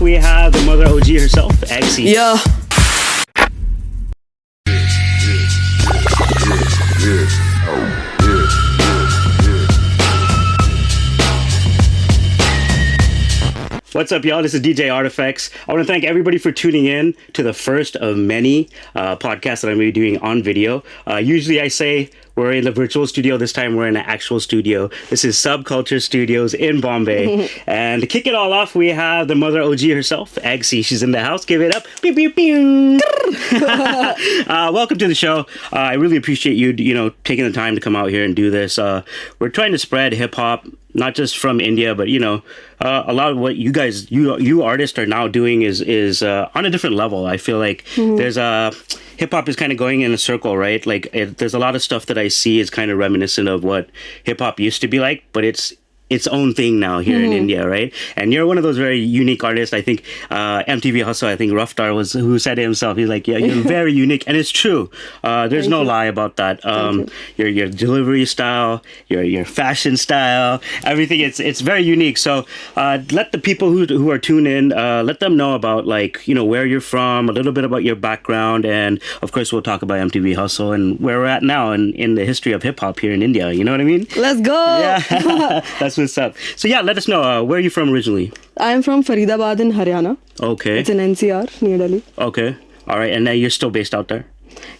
we have the mother OG herself, Agsy. Yeah. What's up, y'all? This is DJ Artifx. I want to thank everybody for tuning in to the first of many podcasts that I'm going to be doing on video. Usually I say we're in the virtual studio. This time we're in an actual studio. This is Subculture Studios in Bombay. And to kick it all off, we have the mother OG herself, Agsy. She's in the house. Give it up. Pew, pew, pew. Welcome to the show. I really appreciate you, taking the time to come out here and do this. We're trying to spread hip-hop, not just from India, but a lot of what you guys, you artists are now doing is on a different level. I feel like there's hip hop is kind of going in a circle, right? Like there's a lot of stuff that I see is kind of reminiscent of what hip hop used to be like, but it's its own thing now here in India, right? And you're one of those very unique artists. I think MTV Hustle, I think Raftar was who said it himself. He's like, yeah, you're very unique, and it's true. There's no lie about that. Your delivery style, your fashion style, everything. It's very unique. So let the people who are tuned in, let them know about where you're from, a little bit about your background, and of course we'll talk about MTV Hustle and where we're at now in the history of hip hop here in India. You know what I mean? Let's go. Yeah, that's what's up. So yeah, let us know, where are you from originally? I'm from Faridabad in Haryana. Okay. It's in NCR, near Delhi. Okay. All right. And now you're still based out there?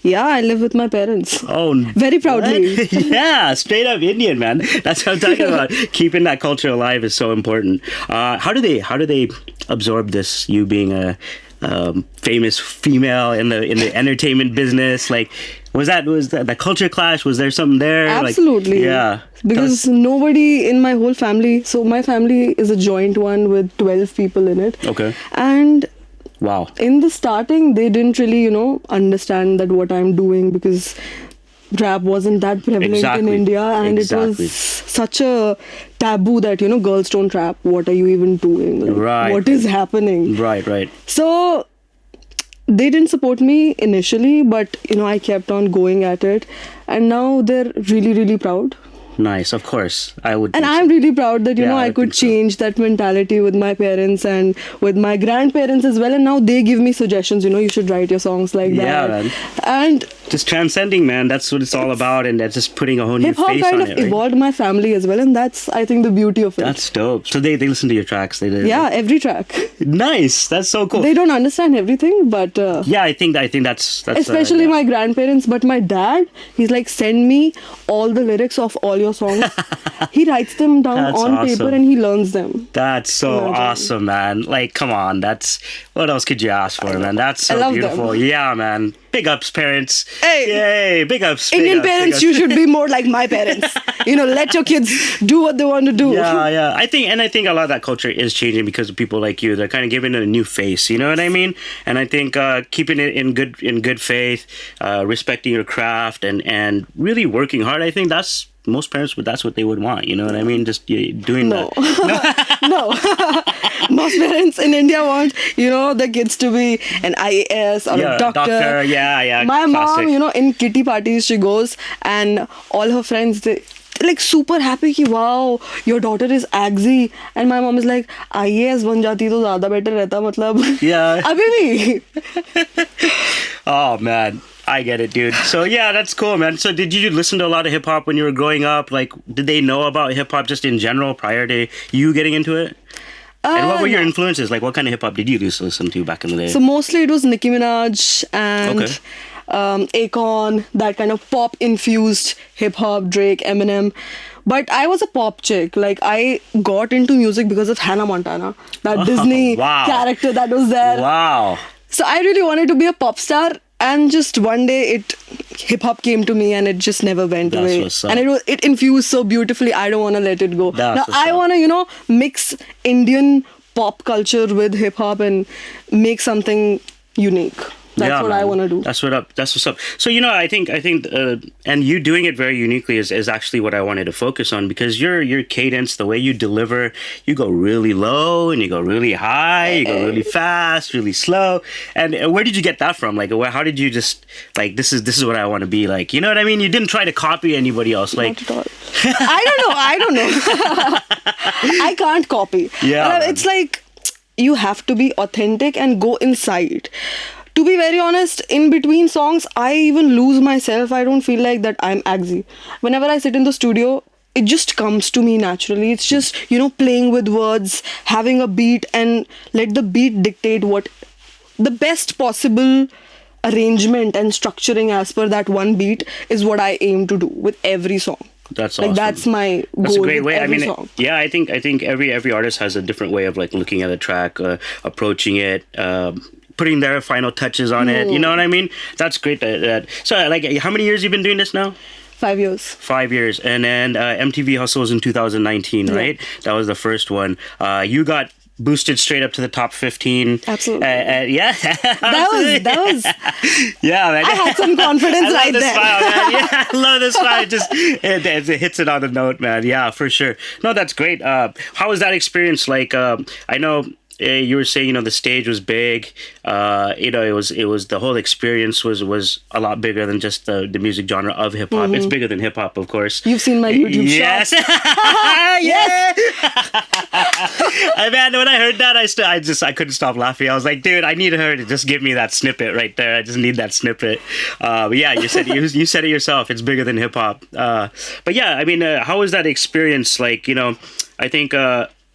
Yeah, I live with my parents. Oh, very proudly. Yeah, straight up Indian, man. That's what I'm talking about. Keeping that culture alive is so important. How do they absorb this? You being a famous female in the entertainment business, was that culture clash? Was there something there? Absolutely. Yeah. Because nobody in my whole family. So my family is a joint one with 12 people in it. Okay. And wow. In the starting, they didn't really, understand that what I'm doing, because rap wasn't that prevalent in India, and it was such a taboo that, girls don't rap. What are you even doing? Right. What is happening? Right. So they didn't support me initially, but, I kept on going at it, and now they're really, really proud. Nice, of course. I would. And I'm really proud that, I could change that mentality with my parents and with my grandparents as well. And now they give me suggestions, you should write your songs like that. Yeah, man. And just transcending, man. That's what it's all about. And that's just putting a whole new face on it. Hip-hop kind of evolved my family as well. And that's, I think, the beauty of it. That's dope. So they listen to your tracks. They did. Yeah, every track. Nice. That's so cool. They don't understand everything, but... yeah, I think that's especially my grandparents. But my dad, he's like, send me all the lyrics of all your songs. He writes them down on paper and he learns them. That's so awesome, man. Come on. What else could you ask for, man? That's so beautiful. Them. Yeah, man. Big ups, parents. Hey. Yay. Big ups. Indian parents, you should be more like my parents. Let your kids do what they want to do. Yeah. I think a lot of that culture is changing because of people like you. They're kind of giving it a new face. You know what I mean? And I think keeping it in good faith, respecting your craft, and really working hard. I think most parents that's what they would want. You know what I mean? Just doing that. No. Most parents in India want, their kids to be an IAS or a doctor. Yeah. My mom, in kitty parties, she goes and all her friends, they're super happy ki wow, your daughter is Agsy. And my mom is like, IAS ban jati to zyada better rehta, matlab. Yeah. Abhi bhi. Oh, man. I get it, dude. So yeah, that's cool, man. So did you listen to a lot of hip hop when you were growing up? Did they know about hip hop just in general prior to you getting into it? And what were your influences? What kind of hip hop did you used to listen to back in the day? So mostly it was Nicki Minaj and Akon, that kind of pop infused hip hop, Drake, Eminem. But I was a pop chick. I got into music because of Hannah Montana, that Disney character that was there. Wow. So I really wanted to be a pop star. And just one day, hip hop came to me, and it just never went away. And it infused so beautifully. I don't want to let it go. Now I want to, mix Indian pop culture with hip hop and make something unique. That's what I want to do. That's what's up. So, I think, and you doing it very uniquely is actually what I wanted to focus on, because your cadence, the way you deliver, you go really low and you go really high, you go really fast, really slow. And where did you get that from? How did you just this is what I want to be like? You know what I mean? You didn't try to copy anybody else. Not at all. I don't know. I can't copy. Yeah. It's you have to be authentic and go inside. To be very honest, in between songs, I even lose myself. I don't feel like that I'm Agsy. Whenever I sit in the studio, it just comes to me naturally. It's just, playing with words, having a beat, and let the beat dictate what the best possible arrangement and structuring as per that one beat is what I aim to do with every song. That's awesome. That's my goal. That's a great way. Song. I think every artist has a different way of like looking at a track, approaching it, putting their final touches on it. You know what I mean? That's great. So, like, how many years you been doing this now? 5 years. 5 years. And then MTV Hustles in 2019, right? That was the first one. You got boosted straight up to the top 15. Absolutely. Yeah. That was. Yeah, man. I had some confidence right there. Smile, man. Yeah, I love this smile. It hits it on the note, man. Yeah, for sure. No, that's great. How was that experience? Like, I know you were saying, the stage was big. It was the whole experience was a lot bigger than just the music genre of hip hop. It's bigger than hip hop, of course. You've seen my YouTube yes. shots. Yes. Man, when I heard that, I couldn't stop laughing. I was like, dude, I need her to just give me that snippet right there. I just need that snippet. But yeah, you said it yourself. It's bigger than hip hop. But yeah, I mean, how was that experience? Like, I think.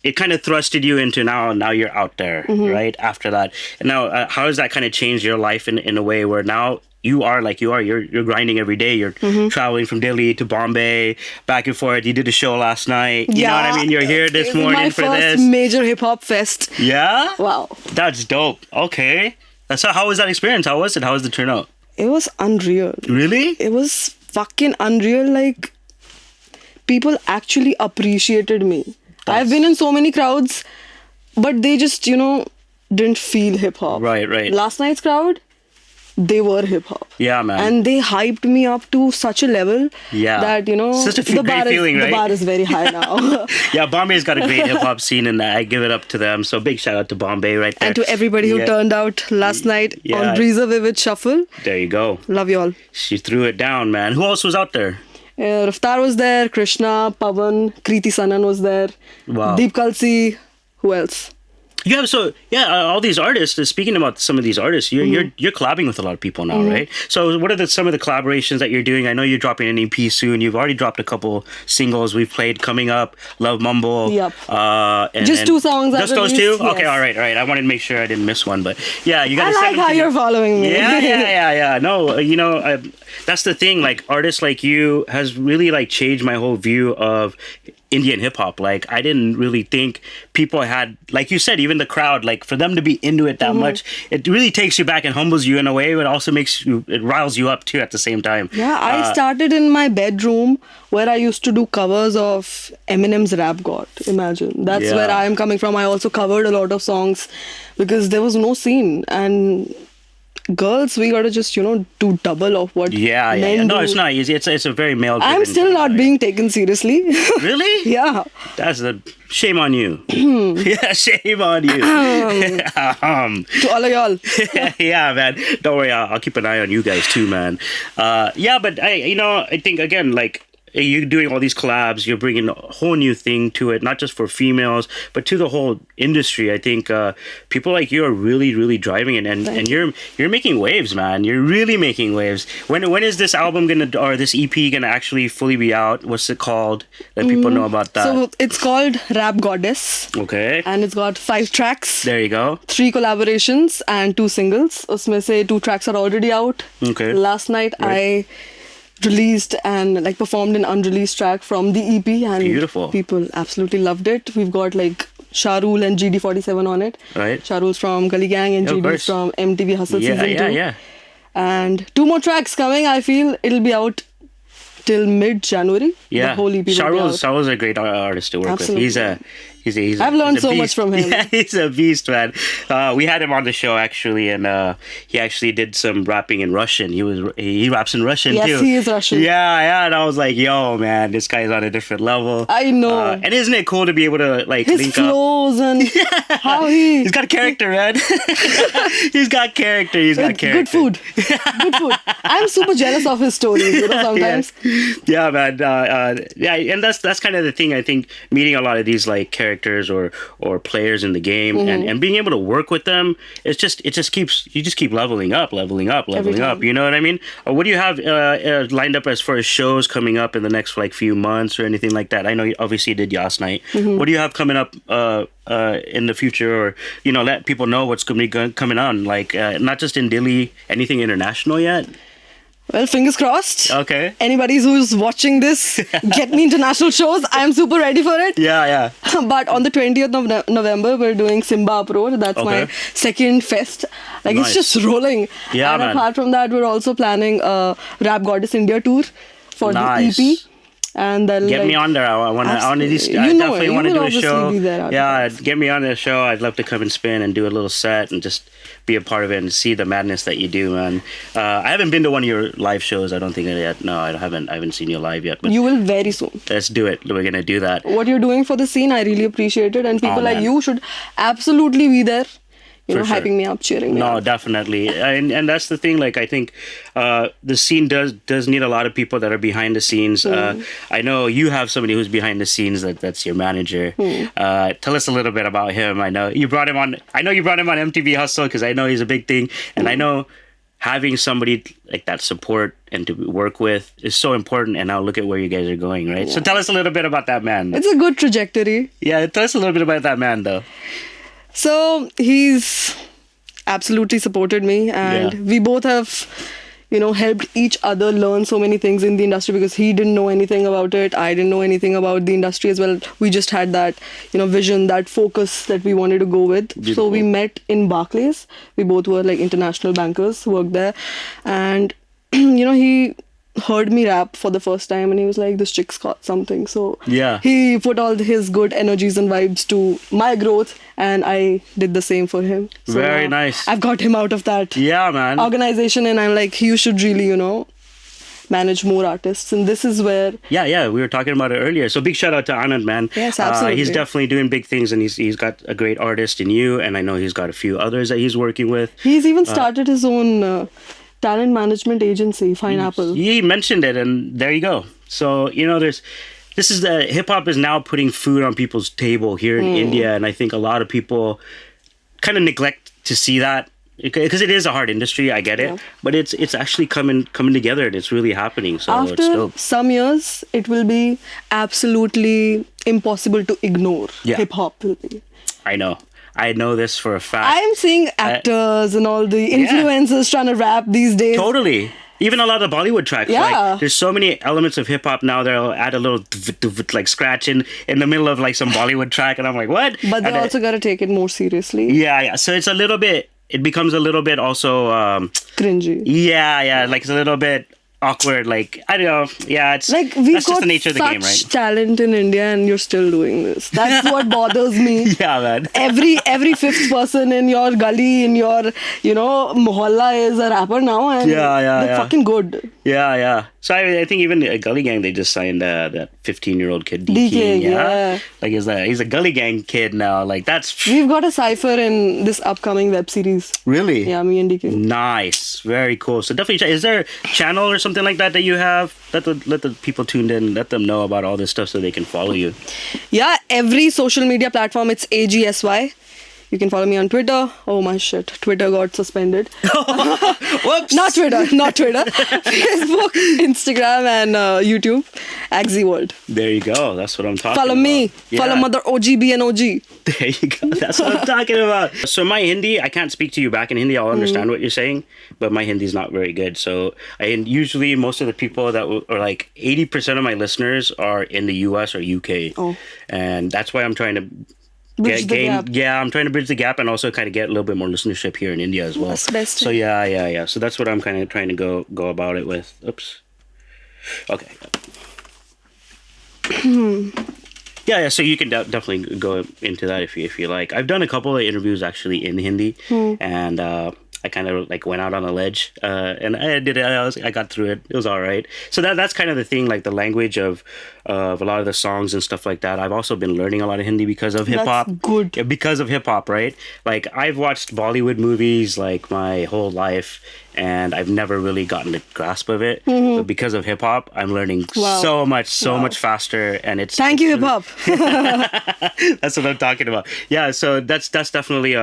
It kind of thrusted you into now you're out there, right? After that. And now, how has that kind of changed your life in a way where now you're grinding every day. You're traveling from Delhi to Bombay, back and forth. You did a show last night. You know what I mean? You're here this morning for this. My first major hip hop fest. Yeah? Wow. That's dope. Okay. How was that experience? How was it? How was the turnout? It was unreal. Really? It was fucking unreal. Like, people actually appreciated me. I've been in so many crowds, but they just, didn't feel hip-hop. Right. Last night's crowd, they were hip-hop. Yeah, man. And they hyped me up to such a level that, Such a great feeling, right? The bar is very high now. Yeah, Bombay's got a great hip-hop scene, and I give it up to them. So big shout out to Bombay right there. And to everybody who turned out last night on Breezer Vivid Shuffle. There you go. Love you all. She threw it down, man. Who else was out there? Raftar was there, Krishna, Pavan, Kriti Sanan was there, Deep Kalsi, who else? Yeah, all these artists. Speaking about some of these artists, you're collabing with a lot of people now, right? So, what are some of the collaborations that you're doing? I know you're dropping an EP soon. You've already dropped a couple singles. We've played Coming Up, Love Mumble. Yep. Just 2 songs. Just those 2? Yes. Okay, all right. I wanted to make sure I didn't miss one, but yeah, you got. I like how you're following me. Yeah. No, that's the thing. Like, artists like you has really like changed my whole view of Indian hip hop. Like, I didn't really think people had, like you said, even the crowd, like for them to be into it that much, it really takes you back and humbles you in a way, but also it riles you up too at the same time. Yeah, I started in my bedroom where I used to do covers of Eminem's Rap God. Imagine. That's where I am coming from. I also covered a lot of songs because there was no scene, and girls, we gotta just, do double of what men do. No, it's not easy. It's a very male driven. I'm still not being taken seriously. Really? Yeah. That's a shame on you. Yeah, shame on you. To all of y'all. Yeah, man. Don't worry, I'll keep an eye on you guys too, man. But I think again, like, you're doing all these collabs, you're bringing a whole new thing to it, not just for females, but to the whole industry. I think people like you are really, really driving it, and you're making waves, man. You're really making waves. When is this album or this EP gonna actually fully be out? What's it called? Let people know about that. So it's called Rap Goddess. Okay. And it's got 5 tracks. There you go. 3 collaborations and 2 singles. Usme se 2 tracks are already out. Okay. Last night I released and like performed an unreleased track from the EP, and beautiful. People absolutely loved it. We've got like Shahrul and GD47 on it. Right. Shahrul's from Gully Gang and GD's from MTV Hustle Season 2. Yeah. And 2 more tracks coming. I feel it'll be out till mid-January. Yeah. The whole EP will be out. Shahrul's a great artist to work with. I've learned so much from him. Yeah, he's a beast, man. We had him on the show actually, and he actually did some rapping in Russian. He raps in Russian too. Yes, he is Russian. Yeah, and I was like, yo, man, this guy's on a different level. I know. And isn't it cool to be able to like his link flows up? And how he's got character, man. He's got character. Good food. I'm super jealous of his stories, sometimes. Yeah, man. And that's kind of the thing. I think meeting a lot of these like characters characters or players in the game, and being able to work with them, you just keep leveling up. You know what I mean? What do you have lined up as far as shows coming up in the next like few months or anything like that? I know you obviously did Yas Night. What do you have coming up in the future, or let people know what's going to be coming on, like not just in Delhi, anything international yet? Well, fingers crossed. Okay. Anybody who's watching this, get me international shows. I'm super ready for it. Yeah. But on the 20th of November, we're doing Simba Uproar. That's my second fest. Like, nice. It's just rolling. Yeah, and man. apart from that, we're also planning a Rap Goddess India tour for the EP. And then get me on there. I definitely want to do a show. Yeah, get me on the show. I'd love to come and spin and do a little set and just be a part of it and see the madness that you do, man. I haven't been to one of your live shows. I don't think I yet. No, I haven't seen you live yet. But you will very soon. Let's do it. We're gonna do that. What you're doing for the scene, I really appreciate it, and people like you should absolutely be there. Hyping me up, cheering me up. No, definitely. And that's the thing. Like, I think the scene does need a lot of people that are behind the scenes. I know you have somebody who's behind the scenes that's your manager. Tell us a little bit about him. I know you brought him on MTV Hustle because I know he's a big thing. And I know having somebody like that support and to work with is so important. And now look at where you guys are going, right? Yeah. So tell us a little bit about that man. It's a good trajectory. Yeah, tell us a little bit about that man, though. So he's absolutely supported me, and we both have, helped each other learn so many things in the industry because he didn't know anything about it. I didn't know anything about the industry as well. We just had that, vision, that focus that we wanted to go with. Beautiful. So we met in Barclays. We both were like international bankers, worked there, and he heard me rap for the first time and he was like, this chick's got something. So he put all his good energies and vibes to my growth, and I did the same for him. So very nice. I've got him out of that organization, and I'm like, you should really, manage more artists. And this is where we were talking about it earlier. So big shout out to Anand, man. Yes, absolutely. He's definitely doing big things, and he's got a great artist in you, and I know he's got a few others that he's working with. He's even started his own talent management agency, Fine Apple. He mentioned it, and there you go. So hip hop is now putting food on people's table here in India, and I think a lot of people kind of neglect to see that because it is a hard industry. I get it, but it's actually coming together, and it's really happening. So after some years, it will be absolutely impossible to ignore. Hip hop will be. I know this for a fact. I'm seeing actors and all the influencers trying to rap these days. Totally. Even a lot of Bollywood tracks. Like, there's so many elements of hip hop now. They'll add a little like scratch in the middle of like some Bollywood track, and I'm like, what? But they also got to take it more seriously. Yeah. So it's a little bit. It becomes a little bit also cringy. Yeah. Like it's a little bit awkward, like I don't know. Yeah, it's like we've that's got just the nature of the game, right? Such talent in India, and you're still doing this. That's what bothers me. Yeah, man. Every fifth person in your gully, in your mohalla is a rapper now, and they're fucking good. Yeah. So I think even a Gully Gang, they just signed that 15-year-old kid DK. Yeah. Like he's a Gully Gang kid now. Like that's. We've got a cipher in this upcoming web series. Really? Yeah, me and DK. Nice, very cool. So definitely, is there a channel or something like that you have? Let the people tuned in, let them know about all this stuff so they can follow you. Yeah, every social media platform, it's AGSY. You can follow me on Twitter. Oh my shit, Twitter got suspended. Whoops. Not Twitter. Facebook, Instagram, and YouTube. Agsy World. There you go. That's what I'm talking about. Follow me. Yeah. Follow Mother OGB and OG. There you go. That's what I'm talking about. So my Hindi, I can't speak to you back in Hindi. I'll understand what you're saying, but my Hindi is not very good. So usually most of the people that are like 80% of my listeners are in the US or UK. Oh. And that's why I'm trying to bridge the gap. Yeah, I'm trying to bridge the gap and also kind of get a little bit more listenership here in India as well. That's best. So yeah. So that's what I'm kind of trying to go about it with. Oops. Okay. Yeah. So you can definitely go into that if you like. I've done a couple of interviews actually in Hindi, and I kind of like went out on a ledge, and I did it. I got through it. It was all right. So that's kind of the thing, like the language of a lot of the songs and stuff like that. I've also been learning a lot of Hindi because of hip hop. That's good. Because of hip hop, right? Like I've watched Bollywood movies like my whole life, and I've never really gotten the grasp of it. But because of hip hop, I'm learning so much faster, and it's thank you hip hop. That's what I'm talking about. Yeah, so that's definitely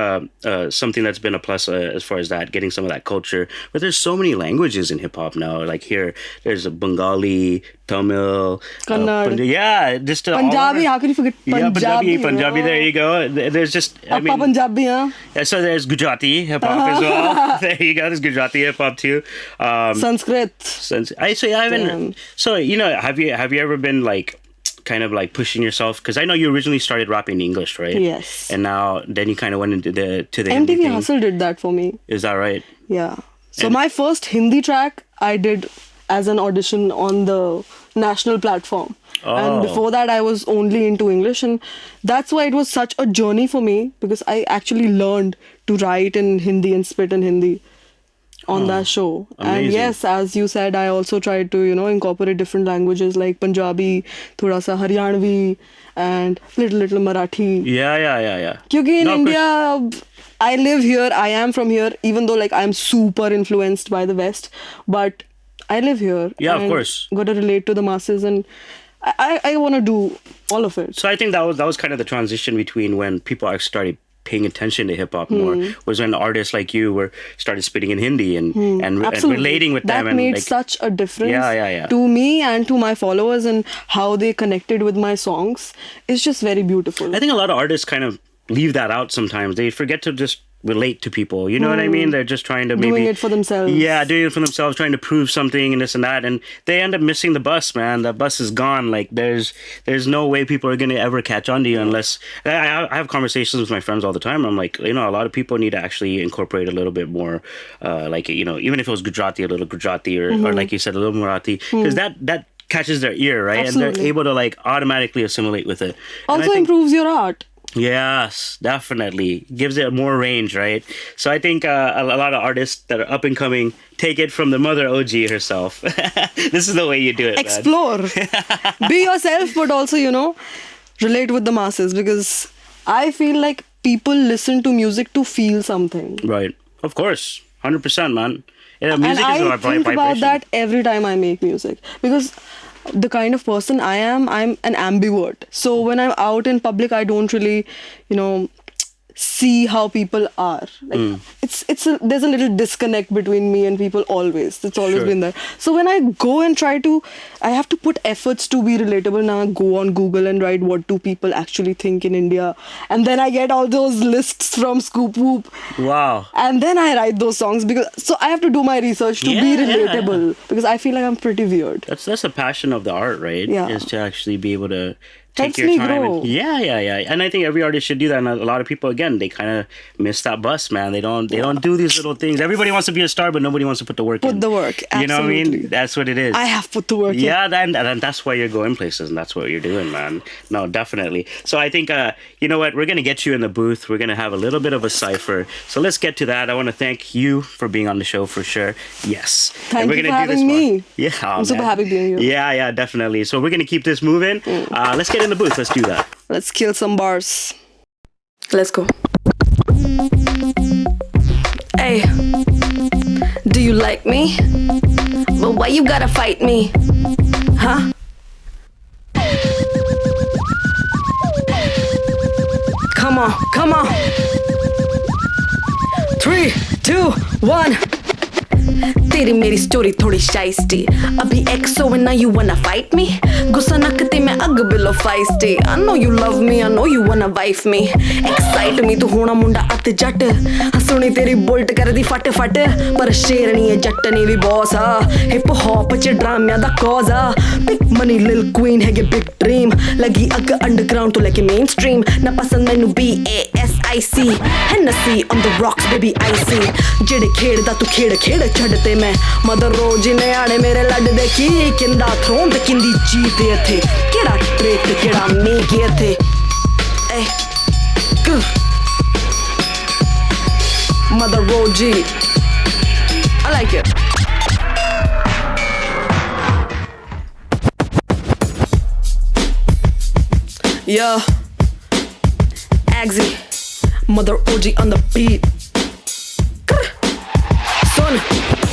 something that's been a plus as far as that, getting some of that culture. But there's so many languages in hip hop now. Like here, there's a Bengali, Tamil, Kannada. Just Punjabi. How can you forget Punjabi? Punjabi. There you go. There's just Punjabi, huh? Yeah, so there's Gujarati hip hop as well. There you go. There's Gujarati hip hop too. Sanskrit. So you know, have you ever been like kind of like pushing yourself? Because I know you originally started rapping in English, right? Yes. And then you kind of went into the MTV Hustle did that for me. Is that right? Yeah. So my first Hindi track I did as an audition on the national platform. Oh. And before that, I was only into English. And that's why it was such a journey for me, because I actually learned to write in Hindi and spit in Hindi on that show. Amazing. And yes, as you said, I also tried to, incorporate different languages like Punjabi, thoda sa Haryanvi, and little Marathi. Yeah. Because in India, I live here, I am from here, even though like I'm super influenced by the West, but I live here. Yeah, of course. Got to relate to the masses, and I want to do all of it. So I think that was kind of the transition between when people actually started paying attention to hip hop more, was when artists like you started spitting in Hindi and relating with them. That made such a difference Yeah. to me and to my followers, and how they connected with my songs. It's just very beautiful. I think a lot of artists kind of leave that out sometimes. They forget to just relate to people. You know what I mean? They're just trying to doing it for themselves. Yeah, doing it for themselves, trying to prove something and this and that, and they end up missing the bus, man. The bus is gone. Like there's no way people are gonna ever catch on to you unless I have conversations with my friends all the time. I'm like, a lot of people need to actually incorporate a little bit more, even if it was Gujarati, a little Gujarati, or like you said, a little Marathi, because that catches their ear, right? Absolutely. And they're able to like automatically assimilate with it. Also improves your art. Yes, definitely. Gives it more range, right? So I think a lot of artists that are up and coming take it from the mother OG herself. This is the way you do it, Explore. Be yourself, but also, relate with the masses, because I feel like people listen to music to feel something. Right. Of course. 100%, man. Yeah, music and is I think vibration. about that every time I make music, because the kind of person I am, I'm an ambivert. So when I'm out in public, I don't really, see how people are. Like there's a little disconnect between me and people always. It's always been there. So when I go and I have to put efforts to be relatable. Now I go on Google and write what do people actually think in India, and then I get all those lists from Scoop Whoop. Wow. And then I write those songs, so I have to do my research to be relatable, because I feel like I'm pretty weird. That's the passion of the art, right? Yeah. Is to actually be able to take Helps your me time. grow. And, and I think every artist should do that. And a lot of people, again, they kind of miss that bus, man. They don't do these little things. Everybody wants to be a star, but nobody wants to put the work in. Put the work. Absolutely. You know what I mean? That's what it is. I have put the work in. Yeah, and that's why you're going places, and that's what you're doing, man. No, definitely. So I think, you know what? We're going to get you in the booth. We're going to have a little bit of a cypher. So let's get to that. I want to thank you for being on the show for sure. Yes. Thank you for having me. Yeah, I'm super happy being here. Yeah, definitely. So we're going to keep this moving. Let's get in the booth. Let's do that. Let's kill some bars. Let's go. Hey, do you like me? But why you gotta fight me? Huh? Come on. 3, 2, 1. तेरी मेरी story थोड़ी शाइस्टी अभी एक्सो when now you wanna fight me गुस्सा नकते मैं अग below feisty I know you love me I know you wanna wife me excite me तू होना मुंडा अत जट हसुनी तेरी बुलट कर दी फट फट पर शेरनी है जट्टनी भी बॉस आ हिप हॉप च ड्रामिया दा कॉज आ बिग मनी लिल क्वीन है ये बिग ड्रीम लगी अग अंडरग्राउंड तो लेके मेन स्ट्रीम ना पसंद मैनू BASIC Hennessy on the rocks baby icy जेड़े खेड़दा तू खेड़ खेड़ छड़ते मैं मदर रोज ने आने मेरे लड दे की किंदा थ्रोन ते किंदी जीत थे केड़ा ट्रेक ते केड़ा मी गए थे ए मदर रोजी I like it yeah Agsy mother OG on the beat son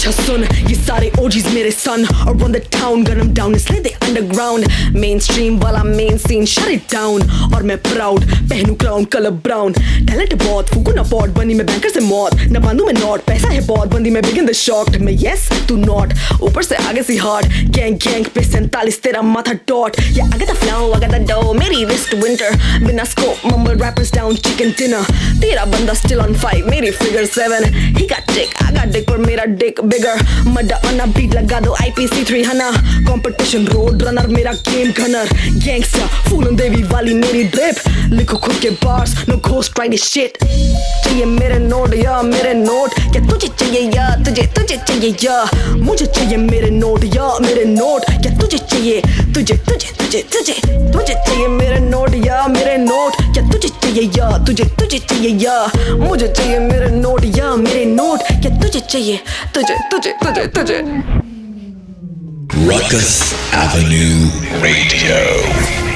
अच्छा सुन ये सारे OGs मेरे son और run the town gun them down इसलिए they underground mainstream वाला main scene shut it down और मैं proud पहनूं crown color brown talent बहुत फूकू ना पॉट बनी मैं बैंकर से मौत न बांधू मैं नॉट पैसा है बहुत बंदी मैं begin the shocked मैं yes तू not ऊपर से आगे से hard gang gang पे 47 तेरा माथा डॉट या आगे द flow आगे द dough मेरी wrist winter बिना scope mumble rappers down chicken dinner तेरा बंदा still on 5 मेरी figure 7 he got dick I got dick पर मेरा dick bigger Madda on a beat लगा दो IPC 300 competition road runner मेरा game gunner gangster फूलन देवी वाली मेरी drip लिखो खुद के bars no ghost write this shit चाहिए मेरे नोट या मेरे नोट क्या तुझे चाहिए या तुझे तुझे चाहिए या मुझे चाहिए मेरे नोट या मेरे नोट क्या तुझे चाहिए तुझे तुझे तुझे तुझे तुझे चाहिए मेरे नोट या मेरे नोट क्या तुझे चाहिए या तुझे तुझे चाहिए या मुझे चाहिए मेरे नोट या मेरे नोट क्या तुझे चाहिए तुझे तुझे तुझे तुझे Ruckus Avenue Radio.